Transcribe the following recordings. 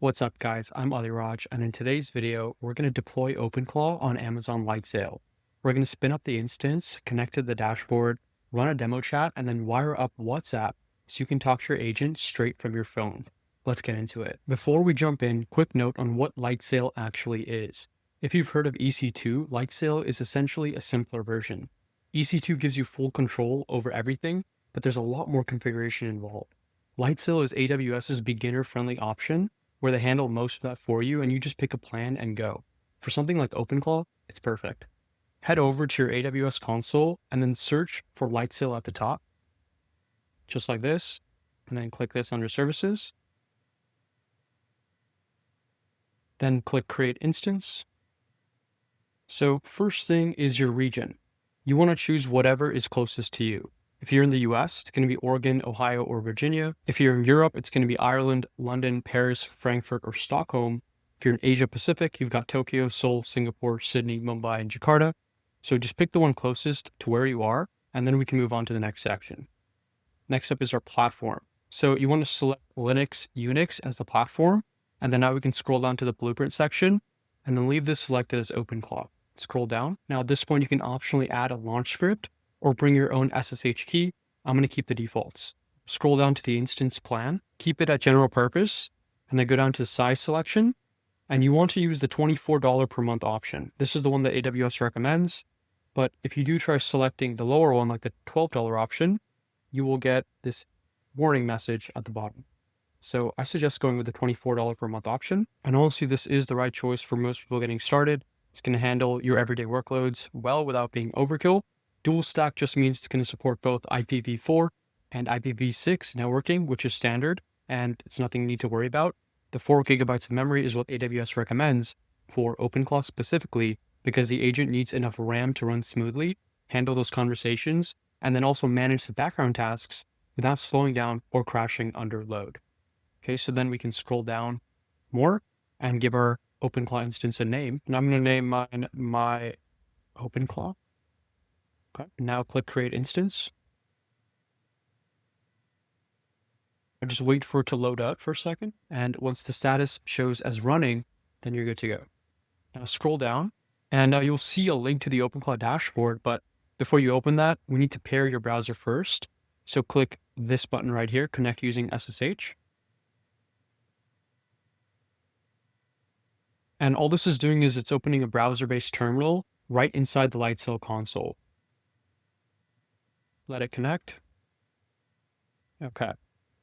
What's up guys, I'm Aliraj, and in today's video, we're going to deploy OpenClaw on Amazon Lightsail. We're going to spin up the instance, connect to the dashboard, run a demo chat, and then wire up WhatsApp so you can talk to your agent straight from your phone. Let's get into it. Before we jump in, quick note on what Lightsail actually is. If you've heard of EC2, Lightsail is essentially a simpler version. EC2 gives you full control over everything, but there's a lot more configuration involved. Lightsail is AWS's beginner-friendly option, where they handle most of that for you and you just pick a plan and go. For something like OpenClaw, it's perfect. Head over to your AWS console and then search for Lightsail at the top, just like this, and then click this under Services. Then click Create Instance. So first thing is your region. You want to choose whatever is closest to you. If you're in the US, it's going to be Oregon, Ohio, or Virginia. If you're in Europe, it's going to be Ireland, London, Paris, Frankfurt, or Stockholm. If you're in Asia Pacific, you've got Tokyo, Seoul, Singapore, Sydney, Mumbai, and Jakarta. So just pick the one closest to where you are, and then we can move on to the next section. Next up is our platform. So you want to select Linux, Unix as the platform, and then now we can scroll down to the blueprint section, and then leave this selected as OpenClaw. Scroll down. Now at this point, you can optionally add a launch script or bring your own SSH key. I'm going to keep the defaults. Scroll down to the instance plan, keep it at general purpose, and then go down to size selection. And you want to use the $24 per month option. This is the one that AWS recommends. But if you do try selecting the lower one, like the $12 option, you will get this warning message at the bottom. So I suggest going with the $24 per month option. And honestly, this is the right choice for most people getting started. It's going to handle your everyday workloads well without being overkill. Dual stack just means it's going to support both IPv4 and IPv6 networking, which is standard, and it's nothing you need to worry about. The 4 gigabytes of memory is what AWS recommends for OpenClaw specifically, because the agent needs enough RAM to run smoothly, handle those conversations, and then also manage the background tasks without slowing down or crashing under load. Okay, so then we can scroll down more and give our OpenClaw instance a name. And I'm going to name mine my OpenClaw. Okay, now click Create Instance. I just wait for it to load up for a second. And once the status shows as running, then you're good to go. Now scroll down, and now you'll see a link to the OpenClaw dashboard. But before you open that, we need to pair your browser first. So click this button right here, Connect using SSH. And all this is doing is it's opening a browser-based terminal right inside the Lightsail console. Let it connect. Okay.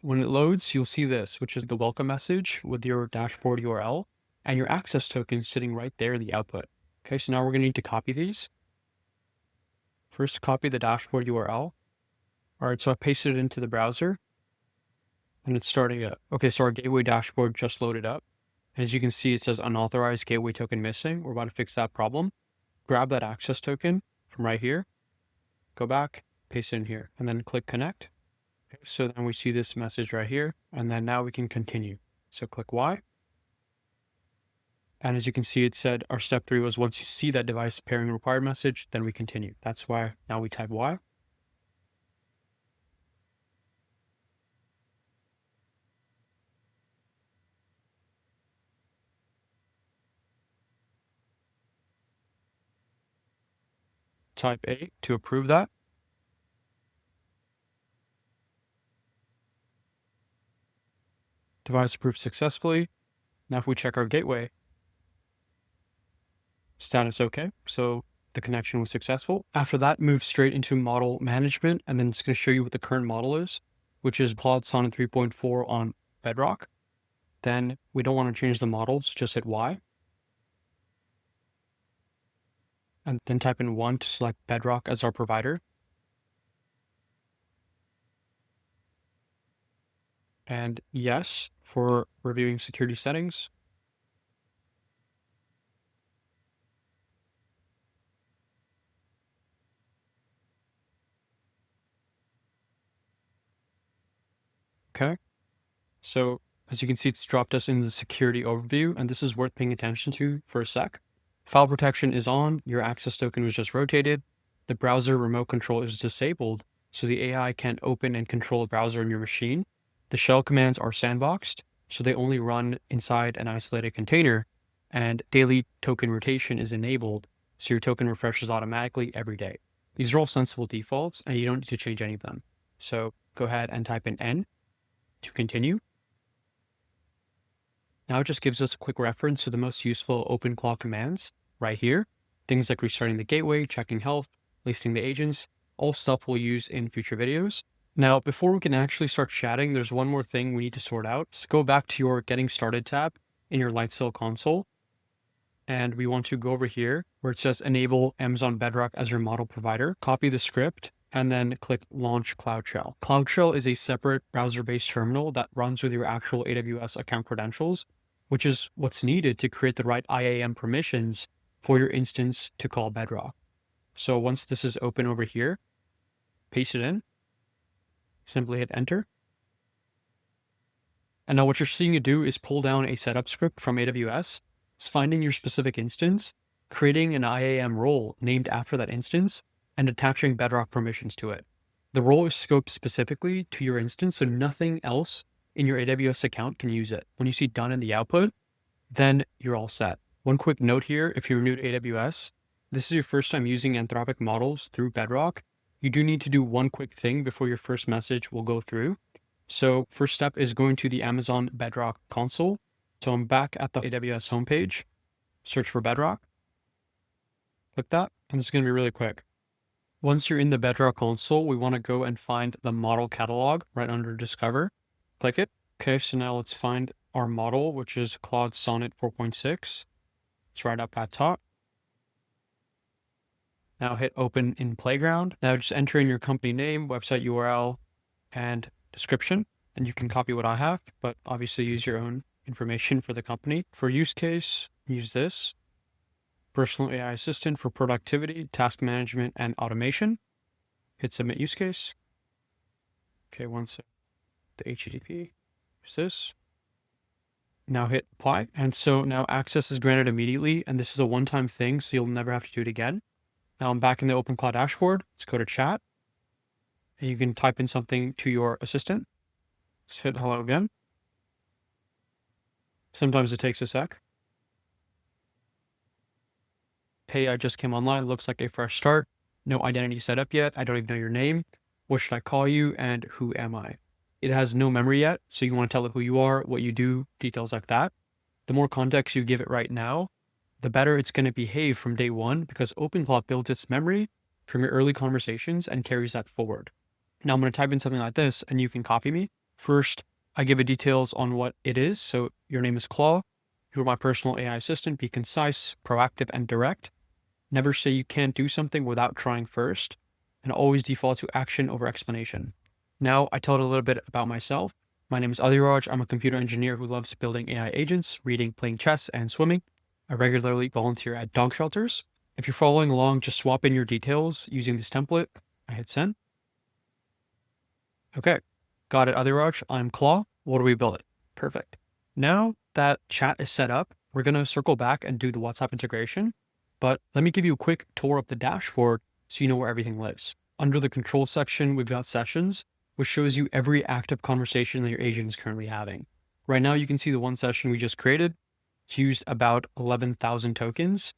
When it loads, you'll see this, which is the welcome message with your dashboard URL and your access token sitting right there in the output. Okay, so now we're going to need to copy these. First, copy the dashboard URL. All right, so I pasted it into the browser and it's starting up. Okay, so our gateway dashboard just loaded up. As you can see, it says unauthorized gateway token missing. We're about to fix that problem. Grab that access token from right here, go back, paste it in here, and then click connect. Okay, so then we see this message right here, and then now we can continue. So click Y. And as you can see, it said our step 3 was once you see that device pairing required message, then we continue. That's why now we type Y. Type A to approve that. Device approved successfully. Now if we check our gateway, status okay, so the connection was successful. After that, move straight into model management, and then it's going to show you what the current model is, which is Claude Sonnet 3.4 on Bedrock. Then we don't want to change the models, just hit Y. And then type in 1 to select Bedrock as our provider. And yes for reviewing security settings. Okay, so as you can see, it's dropped us in the security overview, and this is worth paying attention to for a sec. File protection is on, your access token was just rotated, the browser remote control is disabled, so the AI can't open and control a browser in your machine. The shell commands are sandboxed, so they only run inside an isolated container, and daily token rotation is enabled, so your token refreshes automatically every day. These are all sensible defaults, and you don't need to change any of them. So go ahead and type in N to continue. Now it just gives us a quick reference to the most useful OpenClaw commands right here. Things like restarting the gateway, checking health, listing the agents, all stuff we'll use in future videos. Now, before we can actually start chatting, there's one more thing we need to sort out. So go back to your Getting Started tab in your Lightsail console. And we want to go over here where it says Enable Amazon Bedrock as your model provider. Copy the script and then click Launch CloudShell. CloudShell is a separate browser-based terminal that runs with your actual AWS account credentials, which is what's needed to create the right IAM permissions for your instance to call Bedrock. So once this is open over here, paste it in, simply hit enter. And now what you're seeing it do is pull down a setup script from AWS. It's finding your specific instance, creating an IAM role named after that instance, and attaching Bedrock permissions to it. The role is scoped specifically to your instance, so nothing else in your AWS account can use it. When you see done in the output, then you're all set. One quick note here, if you're new to AWS, this is your first time using Anthropic models through Bedrock, you do need to do one quick thing before your first message will go through. So first step is going to the Amazon Bedrock console. So I'm back at the AWS homepage, search for Bedrock, click that, and this is going to be really quick. Once you're in the Bedrock console, we want to go and find the model catalog right under Discover. Click it. Okay, so now let's find our model, which is Claude Sonnet 4.6. It's right up at top. Now hit Open in Playground. Now just enter in your company name, website URL, and description. And you can copy what I have, but obviously use your own information for the company. For use case, use this. Personal AI assistant for productivity, task management, and automation. Hit submit use case. Okay, once the HTTP, use this. Now hit apply. And so now access is granted immediately, and this is a one-time thing, so you'll never have to do it again. Now I'm back in the OpenClaw dashboard. Let's go to chat. And you can type in something to your assistant. Let's hit hello again. Sometimes it takes a sec. Hey, I just came online. Looks like a fresh start. No identity set up yet. I don't even know your name. What should I call you? And who am I? It has no memory yet, so you want to tell it who you are, what you do, details like that. The more context you give it right now, the better it's going to behave from day one, because OpenClaw builds its memory from your early conversations and carries that forward. Now I'm going to type in something like this, and you can copy me. First, I give it details on what it is. So your name is Claude. You're my personal AI assistant. Be concise, proactive, and direct. Never say you can't do something without trying first, and always default to action over explanation. Now I tell it a little bit about myself. My name is Aliraj. I'm a computer engineer who loves building AI agents, reading, playing chess, and swimming. I regularly volunteer at dog shelters. If you're following along, just swap in your details using this template. I hit send. Okay, got it, Aliraj. I'm Claude. What are we building? Perfect. Now that chat is set up, we're going to circle back and do the WhatsApp integration. But let me give you a quick tour of the dashboard so you know where everything lives. Under the control section, we've got sessions, which shows you every active conversation that your agent is currently having. Right now, you can see the one session we just created. It's used about 11,000 tokens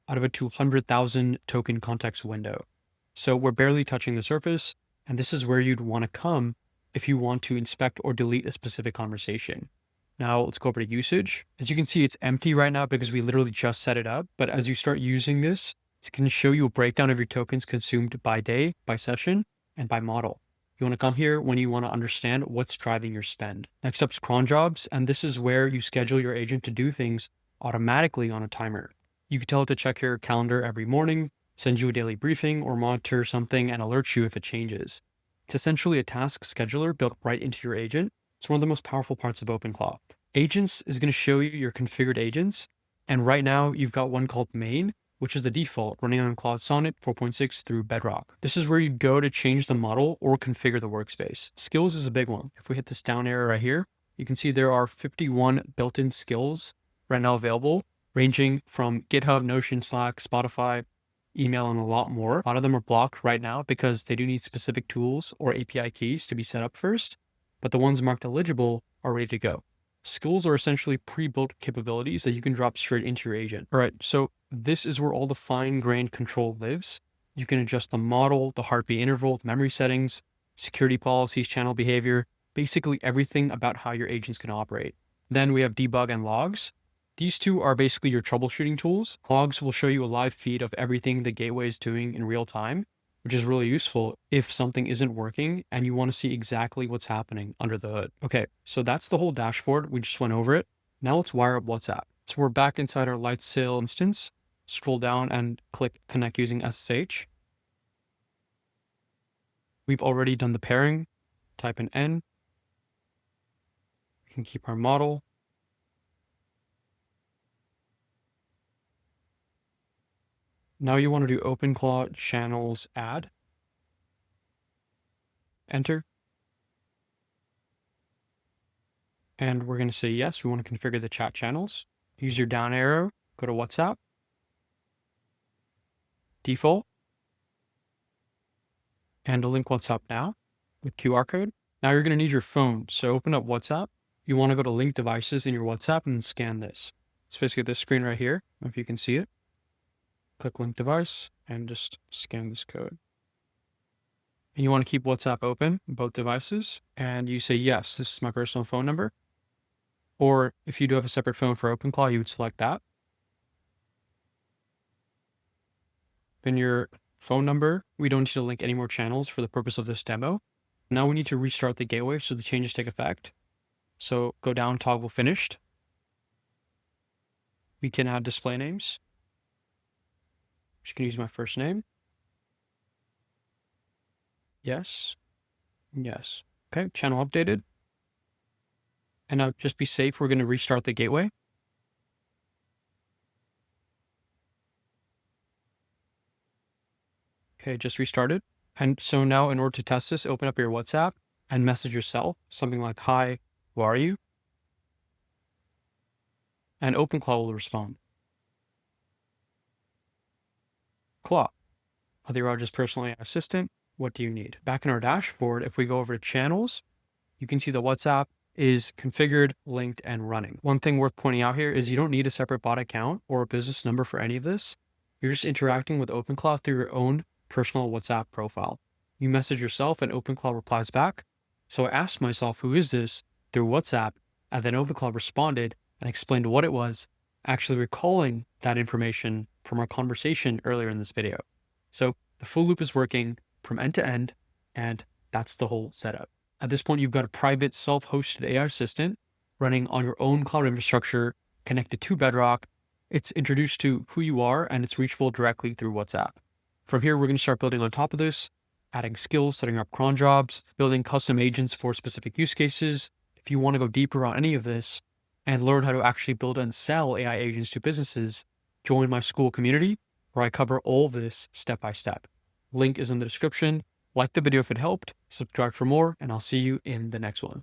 out of a 200,000 token context window. So we're barely touching the surface, and this is where you'd want to come if you want to inspect or delete a specific conversation. Now let's go over to usage. As you can see, it's empty right now because we literally just set it up. But as you start using this, it's going to show you a breakdown of your tokens consumed by day, by session, and by model. You want to come here when you want to understand what's driving your spend. Next up is cron jobs, and this is where you schedule your agent to do things automatically on a timer. You can tell it to check your calendar every morning, send you a daily briefing, or monitor something and alert you if it changes. It's essentially a task scheduler built right into your agent. It's one of the most powerful parts of OpenClaw. Agents is going to show you your configured agents. And right now you've got one called main, which is the default running on Claude Sonnet 4.6 through Bedrock. This is where you go to change the model or configure the workspace. Skills is a big one. If we hit this down arrow right here, you can see there are 51 built-in skills right now available, ranging from GitHub, Notion, Slack, Spotify, email, and a lot more. A lot of them are blocked right now because they do need specific tools or API keys to be set up first, but the ones marked eligible are ready to go. Skills are essentially pre-built capabilities that you can drop straight into your agent. All right, so this is where all the fine-grained control lives. You can adjust the model, the heartbeat interval, the memory settings, security policies, channel behavior, basically everything about how your agents can operate. Then we have debug and logs. These two are basically your troubleshooting tools. Logs will show you a live feed of everything the gateway is doing in real time, which is really useful if something isn't working and you want to see exactly what's happening under the hood. Okay, so that's the whole dashboard. We just went over it. Now let's wire up WhatsApp. So we're back inside our Lightsail instance. Scroll down and click connect using SSH. We've already done the pairing. Type in N. We can keep our model. Now you want to do OpenClaw channels add. Enter. And we're going to say yes, we want to configure the chat channels. Use your down arrow, go to WhatsApp. Default. And link WhatsApp now with QR code. Now you're going to need your phone. So open up WhatsApp. You want to go to link devices in your WhatsApp and scan this. It's basically this screen right here, if you can see it. Click link device and just scan this code. And you want to keep WhatsApp open, both devices. And you say, yes, this is my personal phone number. Or if you do have a separate phone for OpenClaw, you would select that. Then your phone number, we don't need to link any more channels for the purpose of this demo. Now we need to restart the gateway so the changes take effect. So go down, toggle finished. We can add display names. Just gonna use my first name. Yes. Yes. Okay, channel updated. And now just be safe, we're gonna restart the gateway. Okay, just restarted. And so now in order to test this, open up your WhatsApp and message yourself, something like, hi, who are you? And OpenClaw will respond. Claude, whether you are just personal AI assistant, what do you need? Back in our dashboard, if we go over to channels, you can see the WhatsApp is configured, linked, and running. One thing worth pointing out here is you don't need a separate bot account or a business number for any of this. You're just interacting with OpenClaw through your own personal WhatsApp profile. You message yourself and OpenClaw replies back. So I asked myself, who is this, through WhatsApp, and then OpenClaw responded and explained what it was, actually recalling that information from our conversation earlier in this video. So the full loop is working from end to end, and that's the whole setup. At this point, you've got a private self-hosted AI assistant running on your own cloud infrastructure connected to Bedrock. It's introduced to who you are, and it's reachable directly through WhatsApp. From here, we're going to start building on top of this, adding skills, setting up cron jobs, building custom agents for specific use cases. If you want to go deeper on any of this and learn how to actually build and sell AI agents to businesses, join my school community where I cover all of this step by step. Link is in the description. Like the video if it helped, subscribe for more, and I'll see you in the next one.